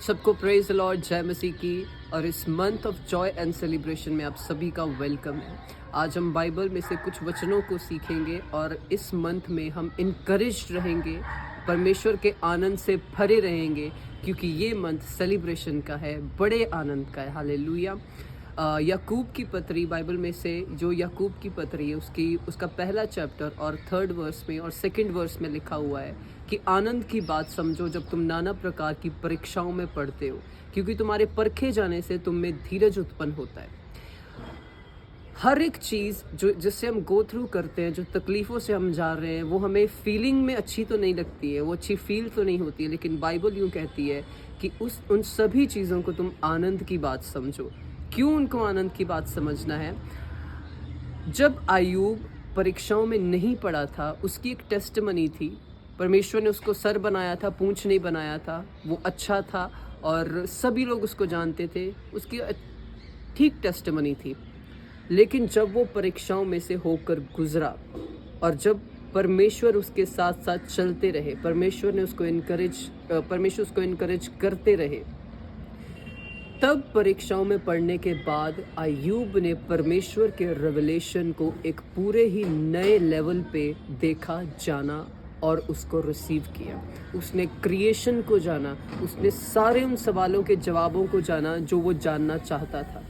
सबको praise Lord, जय मसीह की। और इस month of Joy and celebration में आप सभी का वेलकम है। आज हम बाइबल में से कुछ वचनों को सीखेंगे और इस मंथ में हम इनकरेज रहेंगे, परमेश्वर के आनंद से भरे रहेंगे, क्योंकि ये मंथ सेलिब्रेशन का है, बड़े आनंद का है। हालेलुया। याकूब की पत्री, बाइबल में से जो याकूब की पत्री है उसका पहला चैप्टर और 3rd वर्स में और 2nd वर्स में लिखा हुआ है कि आनंद की बात समझो जब तुम नाना प्रकार की परीक्षाओं में पड़ते हो, क्योंकि तुम्हारे परखे जाने से तुम में धीरज उत्पन्न होता है। हर एक चीज़ जो जिससे हम गो थ्रू करते हैं, जो तकलीफ़ों से हम जा रहे हैं, वो हमें फीलिंग में अच्छी तो नहीं लगती है, वो अच्छी फील तो नहीं होती है, लेकिन बाइबल यूँ कहती है कि उन सभी चीज़ों को तुम आनंद की बात समझो। क्यों उनको आनंद की बात समझना है? जब आयूब परीक्षाओं में नहीं पड़ा था, उसकी एक टेस्टमनी थी। परमेश्वर ने उसको सर बनाया था, पूंछ नहीं बनाया था। वो अच्छा था और सभी लोग उसको जानते थे, उसकी ठीक टेस्टमनी थी। लेकिन जब वो परीक्षाओं में से होकर गुजरा और जब परमेश्वर उसके साथ साथ चलते रहे, परमेश्वर उसको इनकरेज करते रहे, तब परीक्षाओं में पढ़ने के बाद अय्यूब ने परमेश्वर के रेवलेशन को एक पूरे ही नए लेवल पे देखा, जाना और उसको रिसीव किया। उसने क्रिएशन को जाना, उसने सारे उन सवालों के जवाबों को जाना जो वो जानना चाहता था,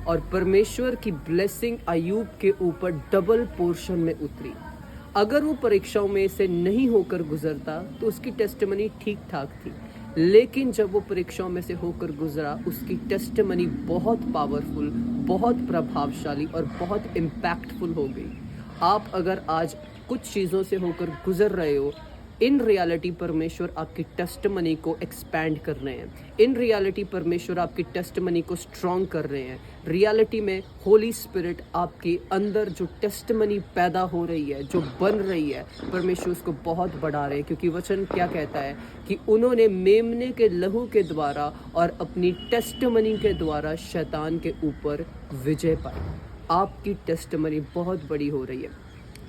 और परमेश्वर की ब्लेसिंग अय्यूब के ऊपर डबल पोर्शन में उतरी। अगर वो परीक्षाओं में से नहीं होकर गुजरता तो उसकी टेस्टिमनी ठीक ठाक थी, लेकिन जब वो परीक्षाओं में से होकर गुजरा, उसकी टेस्टिमनी बहुत पावरफुल, बहुत प्रभावशाली और बहुत इम्पैक्टफुल हो गई। आप अगर आज कुछ चीज़ों से होकर गुजर रहे हो, इन रियलिटी परमेश्वर आपकी टेस्टिमनी को एक्सपैंड कर रहे हैं। इन रियलिटी परमेश्वर आपकी टेस्टिमनी को स्ट्रॉन्ग कर रहे हैं। रियलिटी में होली स्पिरिट आपके अंदर जो टेस्टिमनी पैदा हो रही है, जो बन रही है, परमेश्वर उसको बहुत बढ़ा रहे हैं। क्योंकि वचन क्या कहता है कि उन्होंने मेमने के लहू के द्वारा और अपनी टेस्टिमनी के द्वारा शैतान के ऊपर विजय पाई। आपकी टेस्टिमनी बहुत बड़ी हो रही है।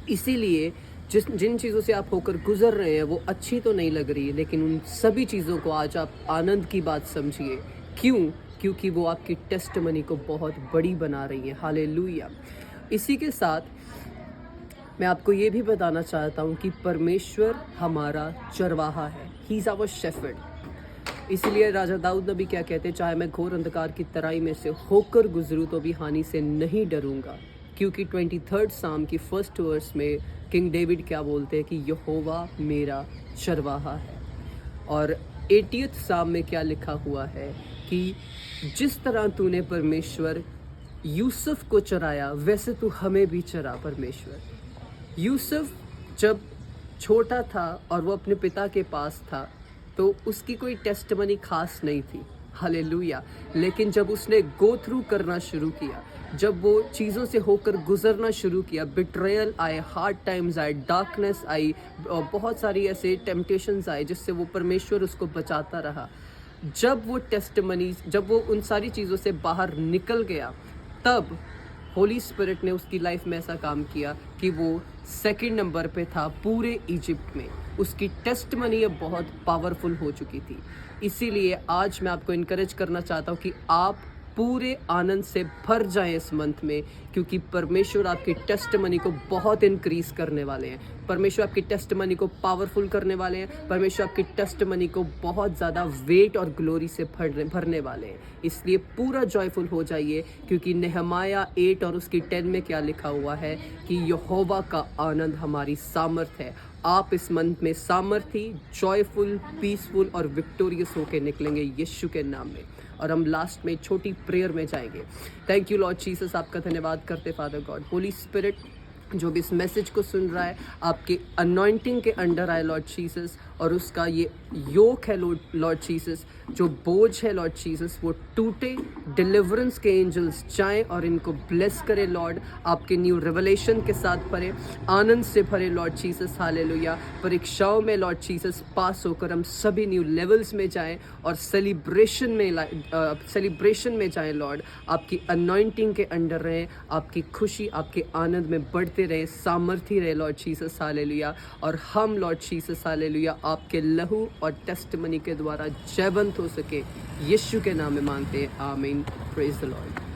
इसीलिए जिन चीज़ों से आप होकर गुजर रहे हैं वो अच्छी तो नहीं लग रही है, लेकिन उन सभी चीज़ों को आज आप आनंद की बात समझिए। क्यों? क्योंकि वो आपकी टेस्टिमनी को बहुत बड़ी बना रही है। हालेलुया। इसी के साथ मैं आपको ये भी बताना चाहता हूँ कि परमेश्वर हमारा चरवाहा है। He is our shepherd. इसलिए राजा दाऊद नबी क्या कहते हैं, चाहे मैं घोर अंधकार की तराई में से होकर गुजरूँ तो भी हानि से नहीं डरूंगा। क्योंकि 23rd साम की 1st वर्स में किंग डेविड क्या बोलते हैं कि यहोवा मेरा चरवाहा है। और 80th साम में क्या लिखा हुआ है कि जिस तरह तूने परमेश्वर यूसुफ को चराया, वैसे तू हमें भी चरा। परमेश्वर यूसुफ जब छोटा था और वो अपने पिता के पास था, तो उसकी कोई टेस्टिमनी खास नहीं थी। हालेलुया। लेकिन जब उसने गो थ्रू करना शुरू किया, जब वो चीज़ों से होकर गुजरना शुरू किया, बिट्रेयल आए, हार्ड टाइम्स आए, डार्कनेस आई, बहुत सारी ऐसे टेम्पटेशंस आए जिससे वो परमेश्वर उसको बचाता रहा। जब वो उन सारी चीज़ों से बाहर निकल गया, तब होली स्पिरिट ने उसकी लाइफ में ऐसा काम किया कि वो 2nd नंबर पे था पूरे इजिप्ट में। उसकी टेस्टिमनी अब बहुत पावरफुल हो चुकी थी। इसीलिए आज मैं आपको इनकरेज करना चाहता हूँ कि आप पूरे आनंद से भर जाएं इस मंथ में, क्योंकि परमेश्वर आपकी टेस्टिमनी को बहुत इंक्रीज करने वाले हैं। परमेश्वर आपकी टेस्टिमनी को पावरफुल करने वाले हैं। परमेश्वर आपकी टेस्टिमनी को बहुत ज़्यादा वेट और ग्लोरी से भरने वाले हैं। इसलिए पूरा जॉयफुल हो जाइए, क्योंकि नेहमाया 8 और उसकी 10 में क्या लिखा हुआ है कि यहोवा का आनंद हमारी सामर्थ है। आप इस मंथ में सामर्थी, जॉयफुल, पीसफुल और विक्टोरियस होकर निकलेंगे यीशु के नाम में। और हम लास्ट में छोटी प्रेयर में जाएंगे। थैंक यू लॉर्ड जीसस, आपका धन्यवाद करते फादर गॉड। होली स्पिरिट जो भी इस मैसेज को सुन रहा है, आपके अनॉइंटिंग के अंडर आए लॉर्ड जीसस, और उसका ये योक है लॉर्ड जीसस, जो बोझ है लॉर्ड जीसस, वो टूटे। डिलीवरेंस के एंजल्स जाएं और इनको ब्लेस करें लॉर्ड। आपके न्यू रेवलेशन के साथ भरे, आनंद से भरे लॉर्ड जीसस। हालेलुया। परीक्षाओं में लॉर्ड जीसस पास होकर हम सभी न्यू लेवल्स में जाएं और सेलिब्रेशन में जाएं लॉर्ड। आपकी अनॉइंटिंग के अंडर रहें, आपकी खुशी, आपके आनंद में बढ़ते रहे, सामर्थ्य रहे लॉर्ड जीसस। हालेलुया। और हम लॉर्ड जीसस हालेलुया आपके लहू और टेस्टिमनी के द्वारा जयवंत हो सके। यीशु के नाम में मांगते हैं, आमीन। Praise the Lord.